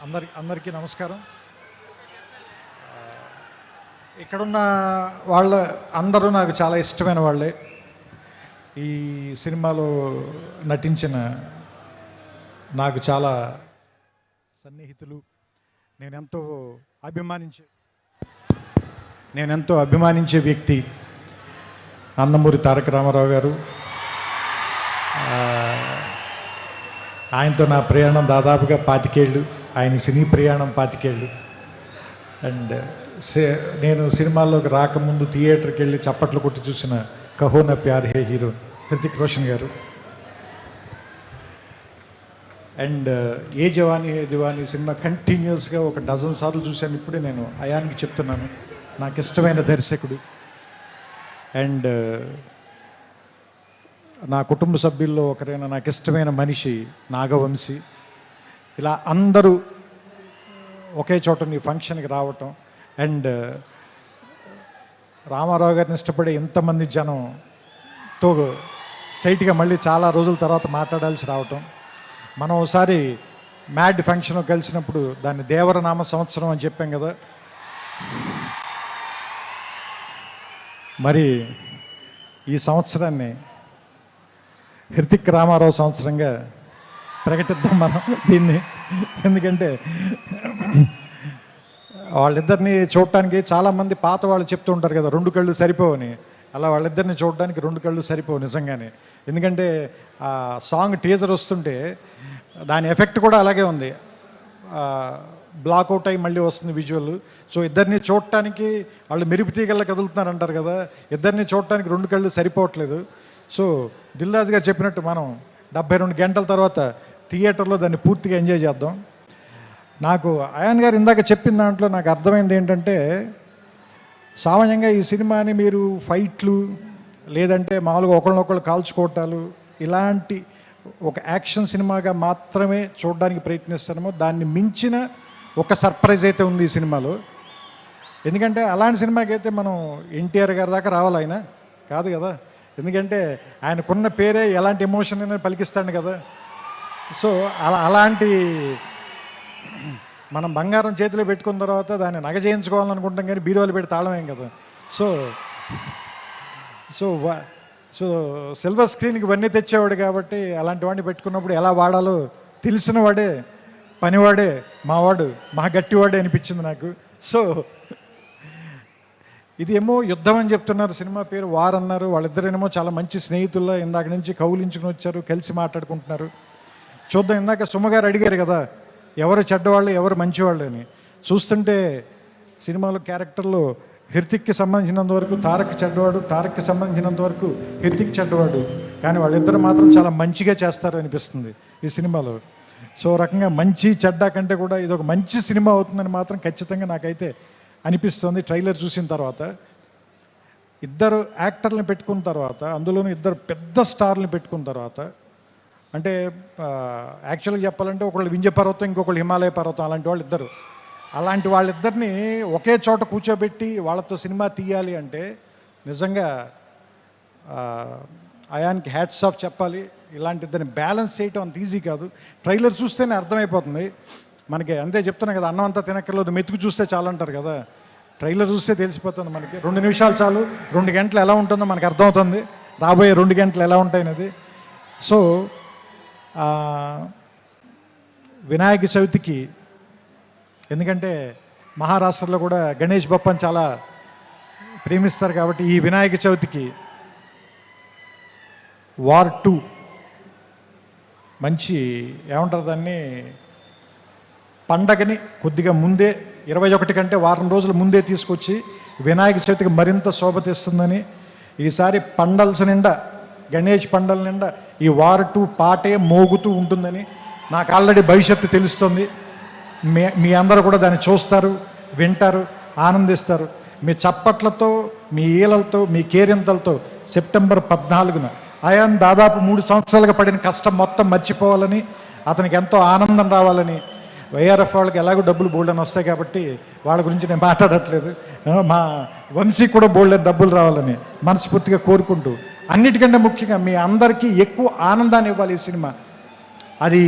అందరికీ నమస్కారం. ఇక్కడున్న వాళ్ళ అందరూ నాకు చాలా ఇష్టమైన వాళ్ళే. ఈ సినిమాలో నటించిన నాకు చాలా సన్నిహితులు. నేనెంతో అభిమానించే వ్యక్తి నందమూరి తారక రామారావు గారు. ఆయనతో నా ప్రయాణం దాదాపుగా 25 ఏళ్ళు, ఆయన సినీ ప్రయాణం 25 ఏళ్ళు. అండ్ నేను సినిమాల్లోకి రాకముందు థియేటర్కి వెళ్ళి చప్పట్లు కొట్టి చూసిన కహో నా ప్యార్ హే హీరో హృతిక్ రోషన్ గారు. అండ్ ఏ జవానీ సినిమా కంటిన్యూస్గా ఒక 12 సార్లు చూశాను. ఇప్పుడే నేను అయాన్కి చెప్తున్నాను, నాకు ఇష్టమైన దర్శకుడు. అండ్ నా కుటుంబ సభ్యుల్లో ఒకరైన నాకు ఇష్టమైన మనిషి నాగవంశీ. ఇలా అందరూ ఒకే చోట నీ ఫంక్షన్కి రావటం, అండ్ రామారావు గారిని ఇష్టపడే ఎంతమంది జనంతో స్ట్రైట్గా మళ్ళీ చాలా రోజుల తర్వాత మాట్లాడాల్సి రావటం. మనం ఒకసారి మ్యాడ్ ఫంక్షన్ కలిసినప్పుడు దాన్ని దేవరనామ సంవత్సరం అని చెప్పాం కదా. మరి ఈ సంవత్సరాన్ని హృతిక్ రామారావు సంవత్సరంగా ప్రకటిద్దాం మనం దీన్ని. ఎందుకంటే వాళ్ళిద్దరిని చూడటానికి చాలామంది పాత వాళ్ళు చెప్తూ ఉంటారు కదా 2 కళ్ళు సరిపోవని. అలా వాళ్ళిద్దరిని చూడడానికి 2 కళ్ళు సరిపోవు నిజంగానే. ఎందుకంటే ఆ సాంగ్ టీజర్ వస్తుంటే దాని ఎఫెక్ట్ కూడా అలాగే ఉంది. బ్లాక్అవుట్ అయ్యి మళ్ళీ వస్తుంది విజువల్. సో ఇద్దరిని చూడటానికి వాళ్ళు మెరుపు తీగల్లా కదులుతున్నారు అంటారు కదా, ఇద్దరిని చూడటానికి 2 కళ్ళు సరిపోవట్లేదు. సో దిల్ రాజు గారు చెప్పినట్టు మనం 72 గంటల తర్వాత థియేటర్లో దాన్ని పూర్తిగా ఎంజాయ్ చేద్దాం. నాకు అయాన్ గారు ఇందాక చెప్పిన దాంట్లో నాకు అర్థమైంది ఏంటంటే, సామాన్యంగా ఈ సినిమాని మీరు ఫైట్లు లేదంటే మామూలుగా ఒకళ్ళనొకళ్ళు కాల్చుకోవటాలు ఇలాంటి ఒక యాక్షన్ సినిమాగా మాత్రమే చూడడానికి ప్రయత్నిస్తామో దాన్ని మించిన ఒక సర్ప్రైజ్ అయితే ఉంది ఈ సినిమాలో. ఎందుకంటే అలాంటి సినిమాకి అయితే మనం ఎన్టీఆర్ గారి దాకా రావాలి, ఆయన కాదు కదా. ఎందుకంటే ఆయనకున్న పేరే ఎలాంటి ఎమోషన్ అయినా పలికిస్తాడు కదా. సో అలాంటి మనం బంగారం చేతిలో పెట్టుకున్న తర్వాత దాన్ని నగ చేయించుకోవాలనుకుంటాం, కానీ బీరువాలు పెట్టి తాళమేం కదా. సో సో సో సిల్వర్ స్క్రీన్కి ఇవన్నీ తెచ్చేవాడు కాబట్టి అలాంటి వాడిని పెట్టుకున్నప్పుడు ఎలా వాడాలో తెలిసిన వాడే, పనివాడే, మావాడు, మా గట్టివాడే అనిపించింది నాకు. సో ఇది ఏమో యుద్ధం అని చెప్తున్నారు, సినిమా పేరు వార్ అన్నారు. వాళ్ళిద్దరేమో చాలా మంచి స్నేహితుల్లో ఇందాక నుంచి కౌలించుకుని వచ్చారు, కలిసి మాట్లాడుకుంటున్నారు. చూద్దాం. ఇందాక సుమగారు అడిగారు కదా ఎవరు చెడ్డవాళ్ళు ఎవరు మంచివాళ్ళు అని. చూస్తుంటే సినిమాలో క్యారెక్టర్లో హృతిక్కి సంబంధించినంత వరకు తారక్ చెడ్డవాడు, తారక్కి సంబంధించినంత వరకు హృతిక్ చెడ్డవాడు. కానీ వాళ్ళిద్దరు మాత్రం చాలా మంచిగా చేస్తారు అనిపిస్తుంది ఈ సినిమాలో. సో రకంగా మంచి చెడ్డ కంటే కూడా ఇది ఒక మంచి సినిమా అవుతుందని మాత్రం ఖచ్చితంగా నాకైతే అనిపిస్తుంది. ట్రైలర్ చూసిన తర్వాత ఇద్దరు యాక్టర్లను పెట్టుకున్న తర్వాత, అందులోనూ ఇద్దరు పెద్ద స్టార్లను పెట్టుకున్న తర్వాత, అంటే యాక్చువల్గా చెప్పాలంటే ఒకళ్ళు వింధ్య పర్వతం, ఇంకొకళ్ళు హిమాలయ పర్వతం, అలాంటి వాళ్ళు ఇద్దరు. అలాంటి వాళ్ళిద్దరిని ఒకే చోట కూర్చోబెట్టి వాళ్ళతో సినిమా తీయాలి అంటే నిజంగా అయాన్కి హ్యాట్స్ ఆఫ్ చెప్పాలి. ఇలాంటి ఇద్దరిని బ్యాలెన్స్ చేయటం అంత ఈజీ కాదు. ట్రైలర్ చూస్తేనే అర్థమైపోతుంది మనకి. అంతే చెప్తున్నా కదా, అన్నం అంతా తినక్కర్లేదు, మెతుకు చూస్తే చాలు అంటారు కదా. ట్రైలర్ చూస్తే తెలిసిపోతుంది మనకి. 2 నిమిషాలు చాలు, 2 గంటలు ఎలా ఉంటుందో మనకు అర్థమవుతుంది, రాబోయే 2 గంటలు ఎలా ఉంటాయనేది. సో వినాయక చవితికి, ఎందుకంటే మహారాష్ట్రలో కూడా గణేష్ బప్పని చాలా ప్రేమిస్తారు కాబట్టి ఈ వినాయక చవితికి వార్ 2 మంచి ఏమంటారు దాన్ని, పండగని కొద్దిగా ముందే 21 కంటే వారం రోజుల ముందే తీసుకొచ్చి వినాయక చవితికి మరింత శోభ తెస్తుందని, ఈసారి పండల్స్ నిండా, గణేష్ పండల నిండా ఈ వార్ 2 పాటే మోగుతూ ఉంటుందని నాకు ఆల్రెడీ భవిష్యత్తు తెలుస్తుంది. మీ అందరూ కూడా దాన్ని చూస్తారు, వింటారు, ఆనందిస్తారు. మీ చప్పట్లతో, మీ ఈలలతో, మీ కేరింతలతో సెప్టెంబర్ 14న అయాన్ దాదాపు 3 సంవత్సరాలుగా పడిన కష్టం మొత్తం మర్చిపోవాలని, అతనికి ఎంతో ఆనందం రావాలని. వైఆర్ఎఫ్ వాళ్ళకి ఎలాగో డబ్బులు బోల్డని వస్తాయి కాబట్టి వాళ్ళ గురించి నేను మాట్లాడట్లేదు. మా వంశీకి కూడా బోల్డని డబ్బులు రావాలని మనస్ఫూర్తిగా కోరుకుంటూ, అన్నిటికంటే ముఖ్యంగా మీ అందరికీ ఎక్కువ ఆనందాన్ని ఇవ్వాలి ఈ సినిమా. అది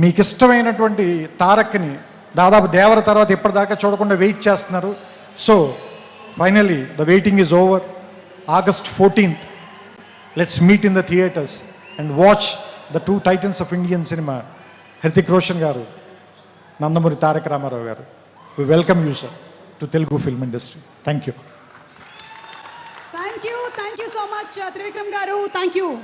మీకు ఇష్టమైనటువంటి తారక్ని దాదాపు దేవర తర్వాత ఇప్పటిదాకా చూడకుండా వెయిట్ చేస్తున్నారు. So finally the waiting is over. August 14th, let's meet in the theaters and watch the two titans of Indian cinema, Hrithik Roshan garu, Nandamuri Tarak Ramarao garu. We welcome you, sir, to Telugu film industry. Thank you. Thank you so much, Trivikram garu. Thank you.